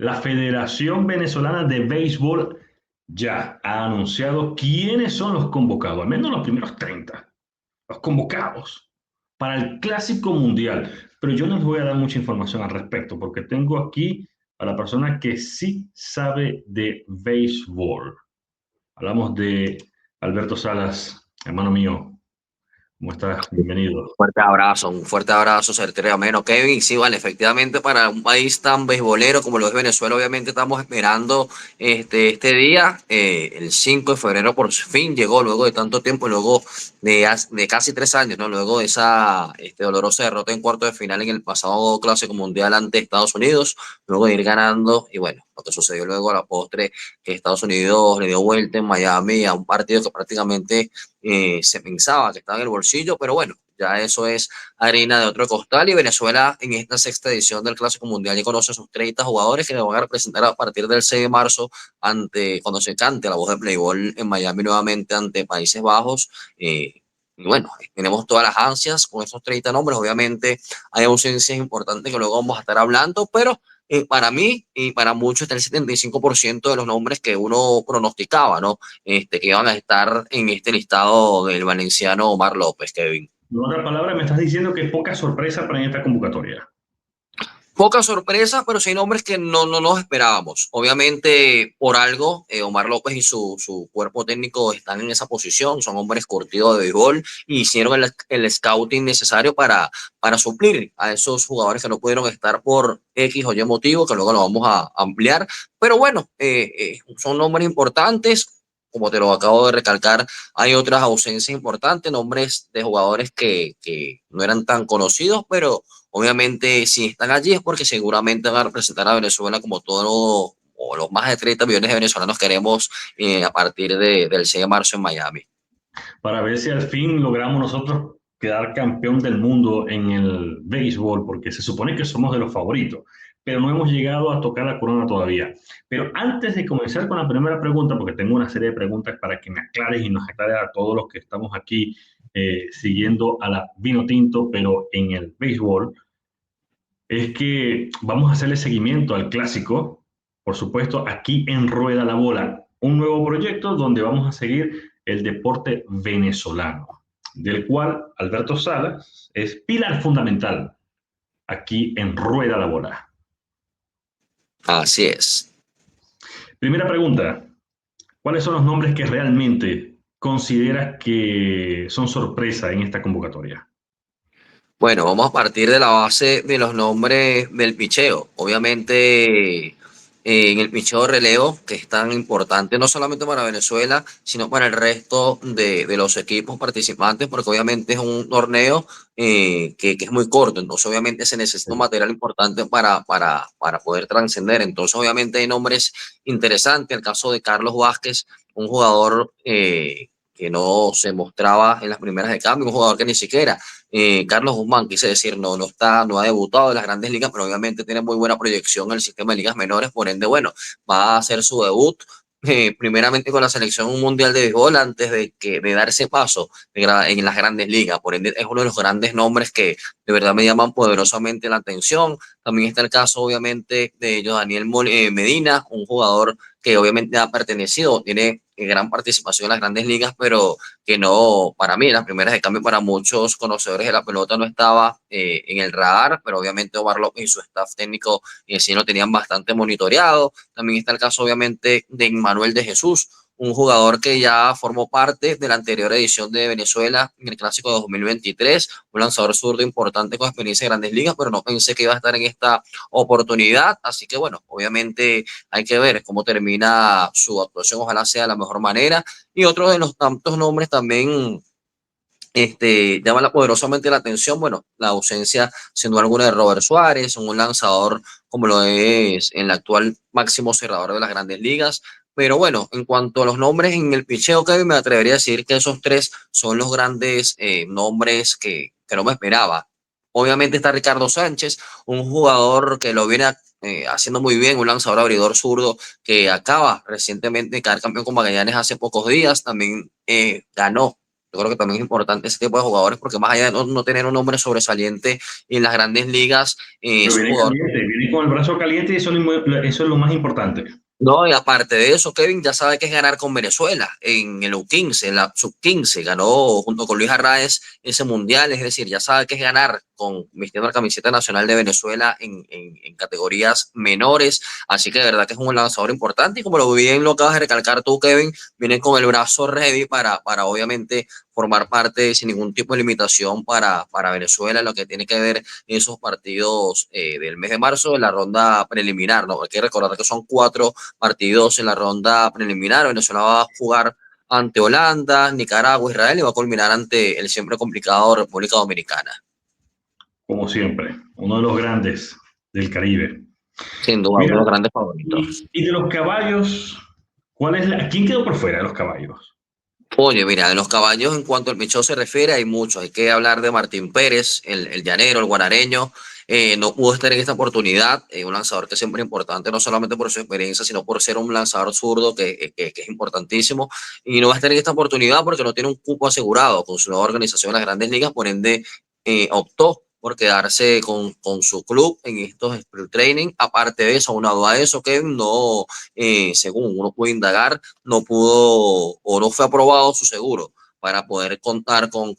La Federación Venezolana de Béisbol ya ha anunciado quiénes son los convocados, al menos los primeros 30, los convocados para el Clásico Mundial. Pero yo no les voy a dar mucha información al respecto porque tengo aquí a la persona que sí sabe de béisbol. Hablamos de Alberto Salas, hermano mío. ¿Cómo estás? Bienvenido. Un fuerte abrazo, certero ameno, Kevin. Sí, vale, efectivamente, para un país tan beisbolero como lo es Venezuela, obviamente estamos esperando este día. El 5 de febrero por fin llegó, luego de tanto tiempo, luego de casi 3 años, ¿no? Luego de esa dolorosa derrota en cuarto de final en el pasado Clásico Mundial ante Estados Unidos, luego de ir ganando, y bueno, lo que sucedió luego a la postre, que Estados Unidos le dio vuelta en Miami a un partido que prácticamente se pensaba que estaba en el bolsillo, pero bueno, ya eso es harina de otro costal. Y Venezuela en esta sexta edición del Clásico Mundial ya conoce a sus 30 jugadores que le van a representar a partir del 6 de marzo cuando se cante la voz de Playboy en Miami nuevamente ante Países Bajos. Y bueno, tenemos todas las ansias con esos 30 nombres. Obviamente hay ausencias importantes que luego vamos a estar hablando, pero para mí y para muchos está el 75% de los nombres que uno pronosticaba, ¿no? Que iban a estar en este listado del valenciano Omar López, Kevin. En otras palabras, me estás diciendo que poca sorpresa para esta convocatoria. Poca sorpresa, pero sí hay nombres que no nos esperábamos. Obviamente, por algo, Omar López y su cuerpo técnico están en esa posición, son hombres curtidos de béisbol y hicieron el scouting necesario para suplir a esos jugadores que no pudieron estar por X o Y motivo, que luego lo vamos a ampliar. Pero bueno, son nombres importantes. Como te lo acabo de recalcar, hay otras ausencias importantes, nombres de jugadores que no eran tan conocidos, pero obviamente, si están allí es porque seguramente van a representar a Venezuela como todos o los más de 30 millones de venezolanos queremos a partir del 6 de marzo en Miami. Para ver si al fin logramos nosotros quedar campeón del mundo en el béisbol, porque se supone que somos de los favoritos, pero no hemos llegado a tocar la corona todavía. Pero antes de comenzar con la primera pregunta, porque tengo una serie de preguntas para que me aclares y nos aclares a todos los que estamos aquí siguiendo a la Vino Tinto, pero en el béisbol, es que vamos a hacerle seguimiento al clásico, por supuesto, aquí en Rueda la Bola, un nuevo proyecto donde vamos a seguir el deporte venezolano, del cual Alberto Salas es pilar fundamental aquí en Rueda la Bola. Así es. Primera pregunta, ¿cuáles son los nombres que realmente consideras que son sorpresa en esta convocatoria? Bueno, vamos a partir de la base de los nombres del picheo. Obviamente, en el picheo de relevo, que es tan importante no solamente para Venezuela, sino para el resto de los equipos participantes, porque obviamente es un torneo que es muy corto. Entonces, obviamente, se necesita un material importante para poder trascender. Entonces, obviamente, hay nombres interesantes. El caso de Carlos Vázquez, un jugador que no se mostraba en las primeras de cambio, un jugador que ni siquiera Carlos Guzmán, quise decir, no ha debutado en las grandes ligas, pero obviamente tiene muy buena proyección en el sistema de ligas menores, por ende, bueno, va a hacer su debut. Primeramente con la selección mundial de béisbol antes de darse paso en las grandes ligas. Por ende, es uno de los grandes nombres que de verdad me llaman poderosamente la atención. También está el caso, obviamente, de Daniel Medina, un jugador que obviamente ha pertenecido, tiene gran participación en las grandes ligas, pero que no, para mí, las primeras de cambio para muchos conocedores de la pelota no estaba en el radar, pero obviamente Omar López y su staff técnico sí lo tenían bastante monitoreado. También está el caso, obviamente, de Manuel de Jesús, un jugador que ya formó parte de la anterior edición de Venezuela en el Clásico de 2023, un lanzador zurdo importante con experiencia en grandes ligas, pero no pensé que iba a estar en esta oportunidad. Así que bueno, obviamente hay que ver cómo termina su actuación, ojalá sea de la mejor manera. Y otro de los tantos nombres también llama poderosamente la atención, bueno, la ausencia, siendo alguna de Robert Suárez, un lanzador como lo es el actual máximo cerrador de las grandes ligas. Pero bueno, en cuanto a los nombres en el picheo, Kevin, me atrevería a decir que esos tres son los grandes nombres que no me esperaba. Obviamente está Ricardo Sánchez, un jugador que lo viene haciendo muy bien, un lanzador abridor zurdo que acaba recientemente de quedar campeón con Magallanes hace pocos días. También ganó Yo creo que también es importante ese tipo de jugadores porque más allá de no tener un nombre sobresaliente en las grandes ligas, Pero es un viene jugador. caliente, viene con el brazo caliente y eso es lo más importante. No, y aparte de eso, Kevin ya sabe que es ganar con Venezuela en el U15, en la sub-15, ganó junto con Luis Arraez ese mundial, es decir, ya sabe que es ganar con vistiendo la camiseta nacional de Venezuela en categorías menores, así que de verdad que es un lanzador importante y como lo bien lo acabas de recalcar tú, Kevin, viene con el brazo ready para obviamente formar parte sin ningún tipo de limitación para Venezuela, lo que tiene que ver en esos partidos del mes de marzo, en la ronda preliminar, ¿no? Hay que recordar que son 4 partidos en la ronda preliminar. Venezuela va a jugar ante Holanda, Nicaragua, Israel y va a culminar ante el siempre complicado República Dominicana. Como siempre, uno de los grandes del Caribe. Sin duda, uno Mira, de los grandes favoritos. y de los caballos, ¿quién quedó por fuera de los caballos? Oye, mira, de los caballos en cuanto al pichón se refiere, hay muchos. Hay que hablar de Martín Pérez, el llanero, el guanareño. No pudo estar en esta oportunidad. Un lanzador que es siempre importante, no solamente por su experiencia, sino por ser un lanzador zurdo que es importantísimo. Y no va a estar en esta oportunidad porque no tiene un cupo asegurado con su nueva organización en las grandes ligas. Por ende, optó por quedarse con su club en estos sprint training. Aparte de eso, aunado a eso, que no, según uno puede indagar, no pudo o no fue aprobado su seguro para poder contar con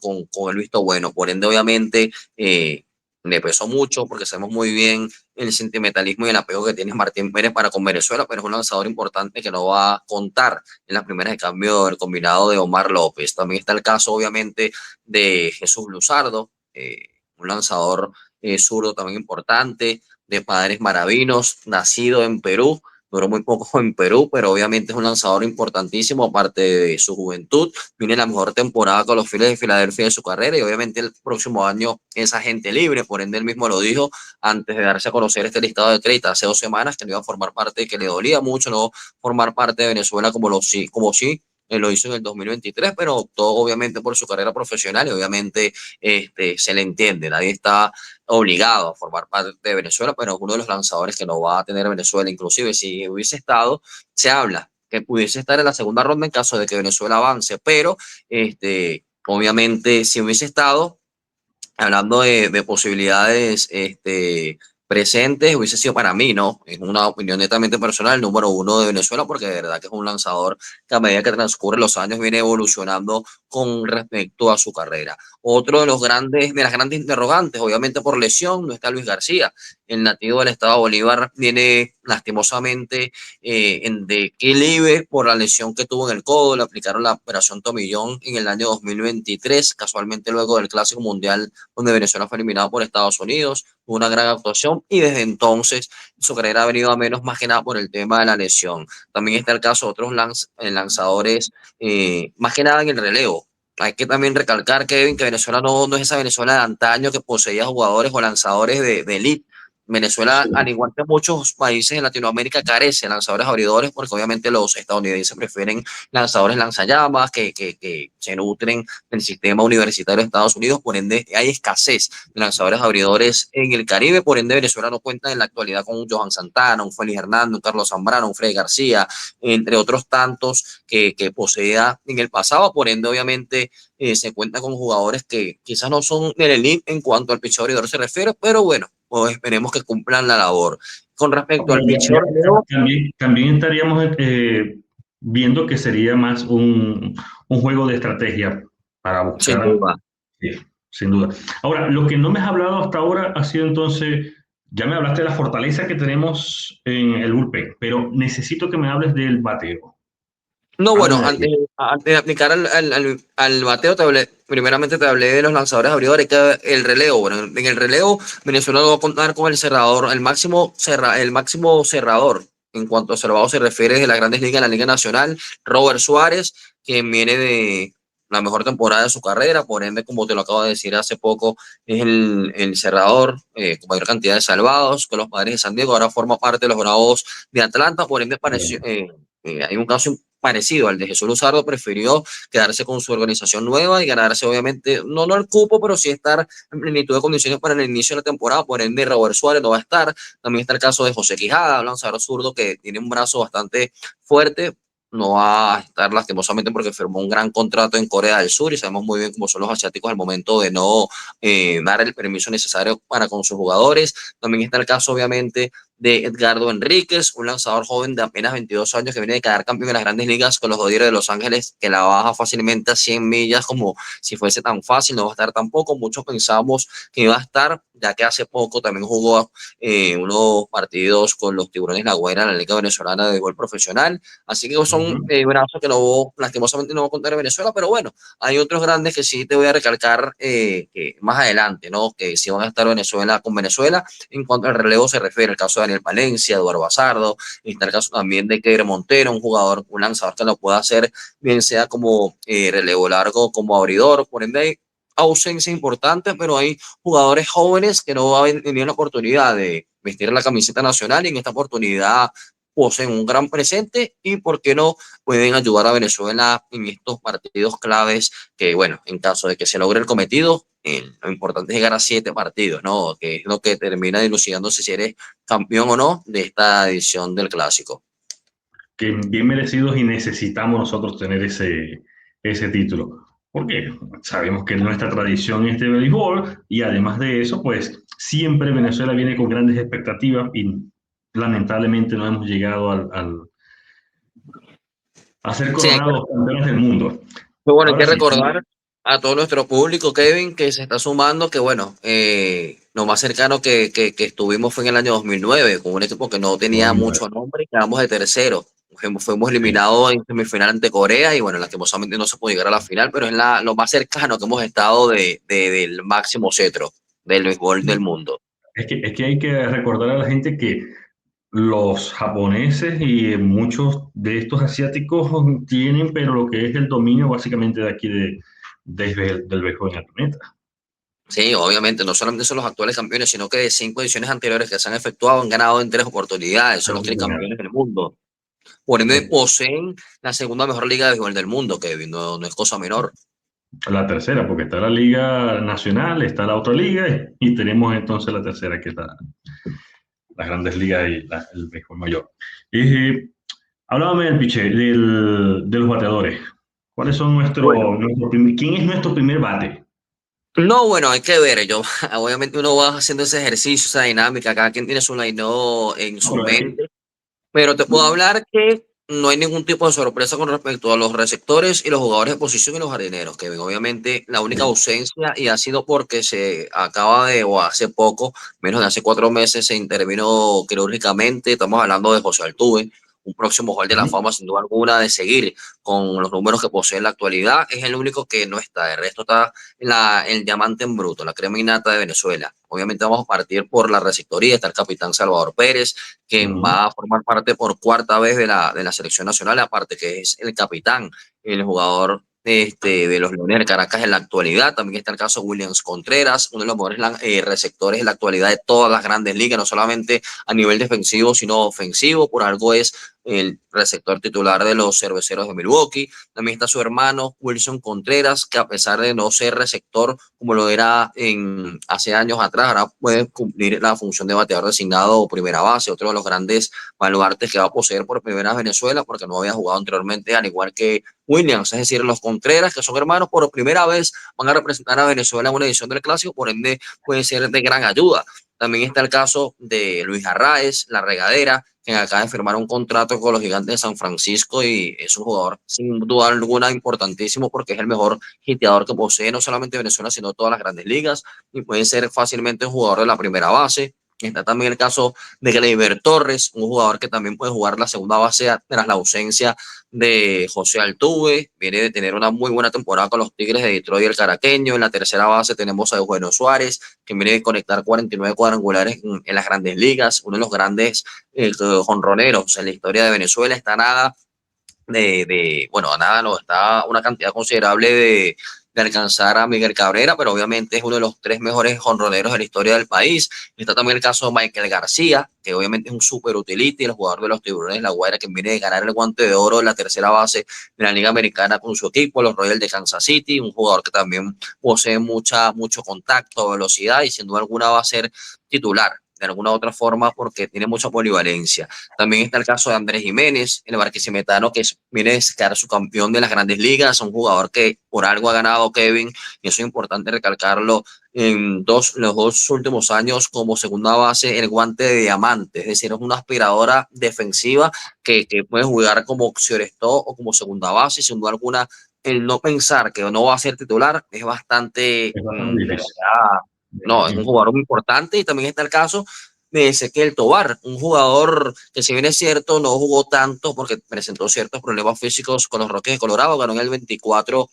el visto bueno. Por ende, obviamente, le pesó mucho porque sabemos muy bien el sentimentalismo y el apego que tiene Martín Pérez para con Venezuela, pero es un lanzador importante que no va a contar en las primeras de cambio del combinado de Omar López. También está el caso, obviamente, de Jesús Luzardo, un lanzador zurdo también importante, de padres maravinos, nacido en Perú, duró muy poco en Perú, pero obviamente es un lanzador importantísimo, aparte de su juventud. Viene la mejor temporada con los Phillies de Filadelfia de su carrera y obviamente el próximo año es agente libre, por ende él mismo lo dijo antes de darse a conocer este listado de crédito hace 2 semanas que no iba a formar parte, que le dolía mucho no formar parte de Venezuela como sí él lo hizo en el 2023, pero optó obviamente por su carrera profesional y obviamente se le entiende, nadie está obligado a formar parte de Venezuela, pero es uno de los lanzadores que no va a tener Venezuela. Inclusive si hubiese estado, se habla que pudiese estar en la segunda ronda en caso de que Venezuela avance, pero obviamente si hubiese estado, hablando de posibilidades presentes, hubiese sido para mí, ¿no? Es una opinión netamente personal, el número uno de Venezuela, porque de verdad que es un lanzador que a medida que transcurren los años viene evolucionando con respecto a su carrera. Otro de las grandes interrogantes, obviamente por lesión, no está Luis García. El nativo del estado de Bolívar viene lastimosamente en declive por la lesión que tuvo en el codo, le aplicaron la operación Tomillón en el año 2023, casualmente luego del Clásico Mundial donde Venezuela fue eliminado por Estados Unidos, una gran actuación y desde entonces su carrera ha venido a menos más que nada por el tema de la lesión. También está el caso de otros lanzadores, más que nada en el relevo. Hay que también recalcar, Kevin, que Venezuela no es esa Venezuela de antaño que poseía jugadores o lanzadores de elite. Venezuela, al igual que muchos países de Latinoamérica, carece de lanzadores abridores porque obviamente los estadounidenses prefieren lanzadores lanzallamas que se nutren del sistema universitario de Estados Unidos, por ende hay escasez de lanzadores abridores en el Caribe, por ende Venezuela no cuenta en la actualidad con un Johan Santana, un Félix Hernández, un Carlos Zambrano, un Freddy García, entre otros tantos que posea en el pasado, por ende obviamente se cuenta con jugadores que quizás no son del elite en cuanto al picheo abridor se refiere, pero bueno, pues esperemos que cumplan la labor. Con respecto Pero al picheo relevo, también estaríamos viendo que sería más un juego de estrategia para sin buscar, duda. sí, sin duda. Ahora, lo que no me has hablado hasta ahora ha sido entonces, ya me hablaste de la fortaleza que tenemos en el bullpen, pero necesito que me hables del bateo. No, bueno, Háblame de antes, ello. antes de aplicar al bateo, primeramente te hablé de los lanzadores abridores, que el relevo. Bueno, en el relevo, Venezuela va a contar con el cerrador, el máximo cerrador en cuanto a cerrado se refiere de las grandes ligas, la Liga Nacional, Robert Suárez, quien viene de la mejor temporada de su carrera, por ende, como te lo acabo de decir hace poco, es el cerrador con mayor cantidad de salvados con los Padres de San Diego, ahora forma parte de los Bravos de Atlanta, por ende pareció, hay un caso parecido al de Jesús Luzardo, prefirió quedarse con su organización nueva y ganarse, obviamente, no el cupo, pero sí estar en plenitud de condiciones para el inicio de la temporada. Por ende, Robert Suárez no va a estar. También está el caso de José Quijada, un lanzador zurdo que tiene un brazo bastante fuerte. no va a estar lastimosamente porque firmó un gran contrato en Corea del Sur y sabemos muy bien cómo son los asiáticos al momento de no dar el permiso necesario para con sus jugadores. También está el caso, obviamente, de Edgardo Enríquez, un lanzador joven de apenas 22 años que viene de quedar campeón en las grandes ligas con los Dodgers de Los Ángeles, que la baja fácilmente a 100 millas como si fuese tan fácil, no va a estar tampoco. Muchos pensamos que iba a estar, ya que hace poco también jugó unos partidos con los Tiburones La Guaira en la Liga Venezolana de Béisbol Profesional. Así que son Ujú. brazos que no, lastimosamente no voy a contar en Venezuela, pero bueno, hay otros grandes que sí te voy a recalcar que más adelante, ¿no? Que sí van a estar Venezuela con Venezuela. En cuanto al relevo se refiere, el caso de Daniel Palencia, Eduardo Bazardo, está el caso también de Keider Montero, un jugador, un lanzador que lo pueda hacer, bien sea como relevo largo, como abridor, por ende hay ausencia importante, pero hay jugadores jóvenes que no van a tener la oportunidad de vestir la camiseta nacional y en esta oportunidad poseen un gran presente y, ¿por qué no?, pueden ayudar a Venezuela en estos partidos claves que, bueno, en caso de que se logre el cometido, lo importante es llegar a 7 partidos, ¿no? Que es lo que termina dilucidándose si eres campeón o no de esta edición del Clásico. Que bien merecidos y necesitamos nosotros tener ese título. Porque sabemos que es nuestra tradición este béisbol y además de eso, pues siempre Venezuela viene con grandes expectativas y lamentablemente no hemos llegado a ser Sí, hay que coronados campeones del mundo. Pero bueno, hay Ahora que sí, recordar a todo nuestro público, Kevin, que se está sumando, que bueno, lo más cercano que estuvimos fue en el año 2009, con un equipo que no tenía 2009. mucho nombre y quedamos de tercero. Fuimos eliminados en semifinal ante Corea y bueno, lastimosamente no se pudo llegar a la final, pero es lo más cercano que hemos estado del máximo cetro del béisbol del mundo. Es que hay que recordar a la gente que los japoneses y muchos de estos asiáticos tienen, pero lo que es el dominio básicamente de aquí del béisbol en el planeta. Sí, obviamente, no solamente son los actuales campeones, sino que de 5 ediciones anteriores que se han efectuado han ganado en 3 oportunidades, son los tricampeones del mundo. Por ende, poseen la segunda mejor liga de béisbol del mundo, que no es cosa menor. La tercera, porque está la Liga Nacional, está la otra liga y tenemos entonces la tercera, que es las grandes ligas y el béisbol mayor. Y háblame del piche, de los bateadores. ¿Cuáles son Bueno, quién es nuestro primer bate? no, bueno, hay que ver. Obviamente uno va haciendo ese ejercicio, esa dinámica, cada quien tiene su line en No, su pero es que, mente, pero te puedo hablar que no hay ningún tipo de sorpresa con respecto a los receptores y los jugadores de posición y los jardineros, que obviamente la única ausencia y ha sido porque se acaba de, o hace poco, menos de hace 4 meses, se intervino quirúrgicamente. Estamos hablando de José Altuve, un próximo Hall de la Fama, sin duda alguna, de seguir con los números que posee en la actualidad. Es el único que no está. El resto está el diamante en bruto, la crema innata de Venezuela. Obviamente vamos a partir por la receptoría. Está el capitán Salvador Pérez, quien ujú, va a formar parte por cuarta vez de la selección nacional, aparte que es el capitán, el jugador de los Leones de Caracas en la actualidad. También está el caso de Williams Contreras, uno de los mejores receptores en la actualidad de todas las grandes ligas, no solamente a nivel defensivo, sino ofensivo. Por algo es el receptor titular de los Cerveceros de Milwaukee. También está su hermano Wilson Contreras, que a pesar de no ser receptor como lo era hace años atrás, ahora puede cumplir la función de bateador designado o primera base, otro de los grandes baluartes que va a poseer por primera vez Venezuela, porque no había jugado anteriormente, al igual que Williams, es decir, los Contreras, que son hermanos, por primera vez van a representar a Venezuela en una edición del Clásico, por ende puede ser de gran ayuda. También está el caso de Luis Arraez, La Regadera, que acaba de firmar un contrato con los Gigantes de San Francisco y es un jugador sin duda alguna importantísimo porque es el mejor hiteador que posee no solamente Venezuela, sino todas las grandes ligas y puede ser fácilmente un jugador de la primera base. Está también el caso de Gleyber Torres, un jugador que también puede jugar la segunda base tras la ausencia de José Altuve. Viene de tener una muy buena temporada con los Tigres de Detroit y el Caraqueño. En la tercera base tenemos a Eugenio Suárez, que viene de conectar 49 cuadrangulares en las grandes ligas, uno de los grandes jonroneros en la historia de Venezuela. Está nada bueno, a nada, no, está una cantidad considerable de alcanzar a Miguel Cabrera, pero obviamente es uno de los 3 mejores jonroneros de la historia del país. Está también el caso de Michael García, que obviamente es un super utility, el jugador de los Tiburones La Guaira, que viene de ganar el guante de oro en la tercera base de la Liga Americana con su equipo, los Royals de Kansas City, un jugador que también posee mucho contacto, velocidad y sin duda alguna va a ser titular de alguna u otra forma porque tiene mucha polivalencia. También está el caso de Andrés Jiménez, el barquisimetano, que viene a quedar su campeón de las grandes ligas, un jugador que por algo ha ganado Kevin, y eso es importante recalcarlo, en los dos últimos años como segunda base, el guante de diamante, es decir, es una aspiradora defensiva que puede jugar como shortstop o como segunda base, sin duda alguna. El no pensar que no va a ser titular es bastante, Es bastante de difícil. verdad, no, es un jugador muy importante. Y también está el caso de Ezequiel Tobar, un jugador que, si bien es cierto, no jugó tanto porque presentó ciertos problemas físicos con los Rockies de Colorado, ganó en el 24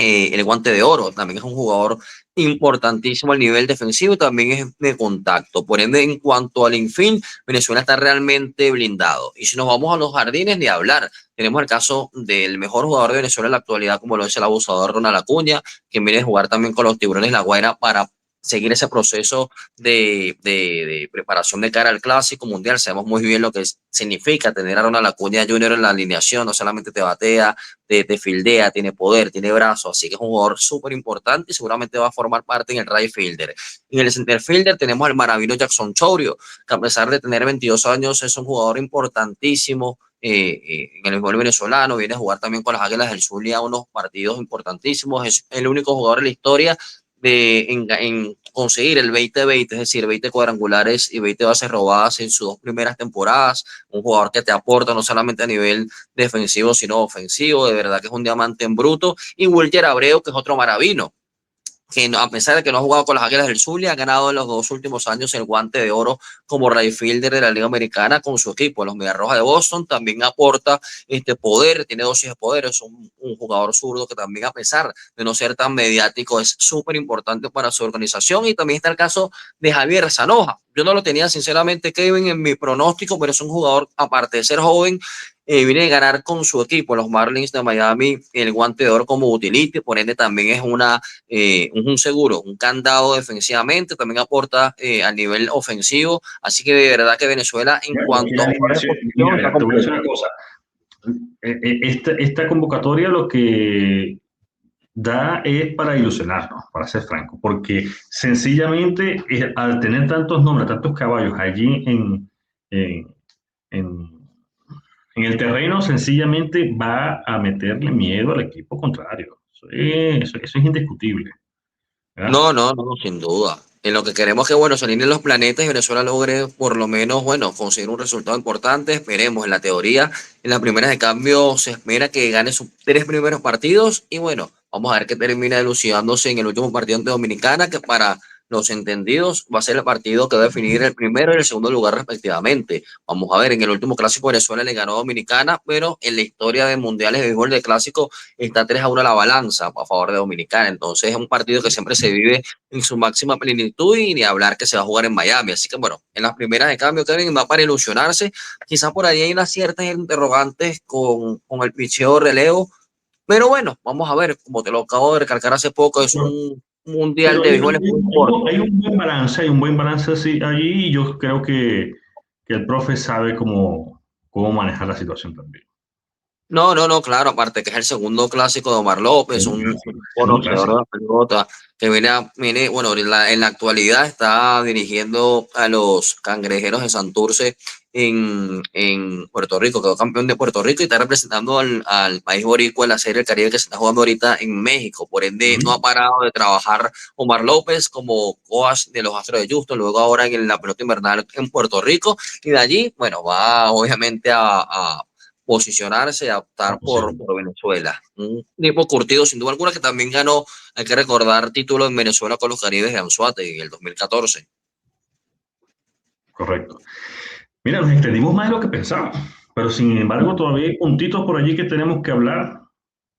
el guante de oro. También es un jugador importantísimo al nivel defensivo y también es de contacto. Por ende, en cuanto al infield, Venezuela está realmente blindado. Y si nos vamos a los jardines, ni hablar. Tenemos el caso del mejor jugador de Venezuela en la actualidad, como lo es el abusador Ronald Acuña, que viene a jugar también con los Tiburones La Guaira para seguir ese proceso de preparación de cara al Clásico Mundial. Sabemos muy bien lo que significa tener a Ronald Acuña Jr. en la alineación. No solamente te batea, te fildea, tiene poder, tiene brazos, así que es un jugador súper importante y seguramente va a formar parte en el right fielder. En el center fielder tenemos al maravino Jackson Chourio, que a pesar de tener 22 años es un jugador importantísimo en el fútbol venezolano, viene a jugar también con las Águilas del Zulia unos partidos importantísimos, es el único jugador en la historia en conseguir el 20-20, es decir, 20 cuadrangulares y 20 bases robadas en sus dos primeras temporadas, un jugador que te aporta no solamente a nivel defensivo, sino ofensivo, de verdad que es un diamante en bruto. Y Wilker Abreu, que es otro maravino, que a pesar de que no ha jugado con las Águilas del Zulia, ha ganado en los dos últimos años el guante de oro como right fielder de la Liga Americana con su equipo, los Medias Rojas de Boston. También aporta este poder, tiene dosis de poder, es un jugador zurdo que también, a pesar de no ser tan mediático, es súper importante para su organización. Y también está el caso de Javier Zanoja. Yo no lo tenía sinceramente, Kevin, en mi pronóstico, pero es un jugador, aparte de ser joven, viene a ganar con su equipo, los Marlins de Miami, el guante de oro como utility. Por ende también es un seguro, un candado defensivamente, también aporta a nivel ofensivo. Así que de verdad que Venezuela, en Claro, que cuanto la a jugadores de alineación, posición, mira, está mira, te voy a decir completo. una cosa. Esta convocatoria lo que da es para ilusionarnos, para ser franco, porque sencillamente al tener tantos nombres, tantos caballos allí en, en, en el terreno, sencillamente va a meterle miedo al equipo contrario. Eso es indiscutible, ¿verdad? No, no, no, sin duda. En lo que queremos que, bueno, se alineen los planetas y Venezuela logre por lo menos, bueno, conseguir un resultado importante. Esperemos, en la teoría, en las primeras de cambio se espera que gane sus tres primeros partidos y, bueno, vamos a ver qué termina elucidándose en el último partido ante Dominicana, que para los entendidos va a ser el partido que va a definir el primero y el segundo lugar respectivamente. Vamos a ver, en el último clásico Venezuela le ganó a Dominicana, pero en la historia de mundiales de béisbol de clásico está 3-1 la balanza a favor de Dominicana. Entonces es un partido que siempre se vive en su máxima plenitud y ni hablar que se va a jugar en Miami. Así que, bueno, en las primeras de cambio, Kevin, va para ilusionarse. Quizás por ahí hay unas ciertas interrogantes con el picheo relevo, pero bueno, vamos a ver, como te lo acabo de recalcar hace poco, es un mundial Pero de béisbol muy corto. hay hay un buen balance así, allí y yo creo que el profe sabe cómo manejar la situación también. No, no, no, claro, aparte que es el segundo clásico de Omar López, un Segundo conocedor de clásico. la pelota, que viene, bueno, en la actualidad está dirigiendo a los Cangrejeros de Santurce en Puerto Rico, quedó campeón de Puerto Rico y está representando al país boricua en la Serie del Caribe que se está jugando ahorita en México. Por ende, no ha parado de trabajar Omar López como coach de los Astros de Houston, luego ahora en la pelota invernal en Puerto Rico, y de allí, bueno, va obviamente a posicionarse y optar por Venezuela. Un tipo curtido, sin duda alguna, que también ganó, hay que recordar, título en Venezuela con los Caribes de Anzuate en el 2014. Correcto. Mira, nos extendimos más de lo que pensábamos, pero sin embargo todavía hay puntitos por allí que tenemos que hablar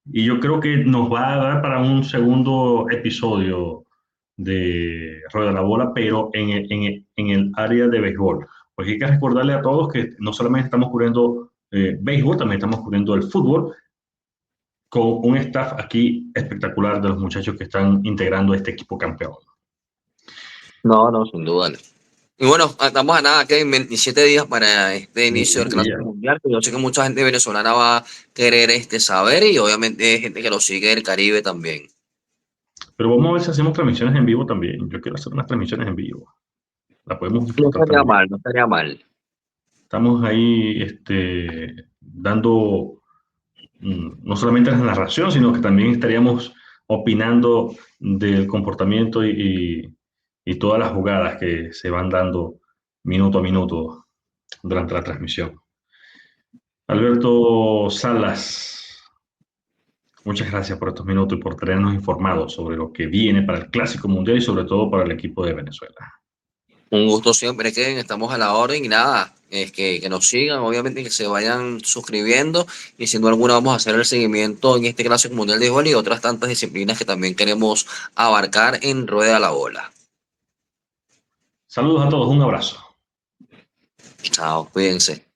y yo creo que nos va a dar para un segundo episodio de Rueda la Bola, pero en el área de béisbol. Porque hay que recordarle a todos que no solamente estamos cubriendo béisbol, también estamos cubriendo el fútbol con un staff aquí espectacular de los muchachos que están integrando este equipo campeón. No, no, sin duda. Y bueno, estamos a nada, que en 27 días para este inicio del Clásico Mundial, que yo sé que mucha gente venezolana va a querer saber, y obviamente hay gente que lo sigue del Caribe también. Pero vamos a ver si hacemos transmisiones en vivo también. Yo quiero hacer unas transmisiones en vivo. la podemos No disfrutar estaría también. mal, no estaría mal. Estamos ahí dando no solamente la narración, sino que también estaríamos opinando del comportamiento y todas las jugadas que se van dando minuto a minuto durante la transmisión. Alberto Salas, muchas gracias por estos minutos y por tenernos informados sobre lo que viene para el Clásico Mundial y sobre todo para el equipo de Venezuela. Un gusto siempre, que estamos a la orden y nada, es que nos sigan, obviamente que se vayan suscribiendo y sin duda alguna vamos a hacer el seguimiento en este Clásico Mundial de Béisbol y otras tantas disciplinas que también queremos abarcar en Rueda la Bola. Saludos a todos, un abrazo. Chao, cuídense.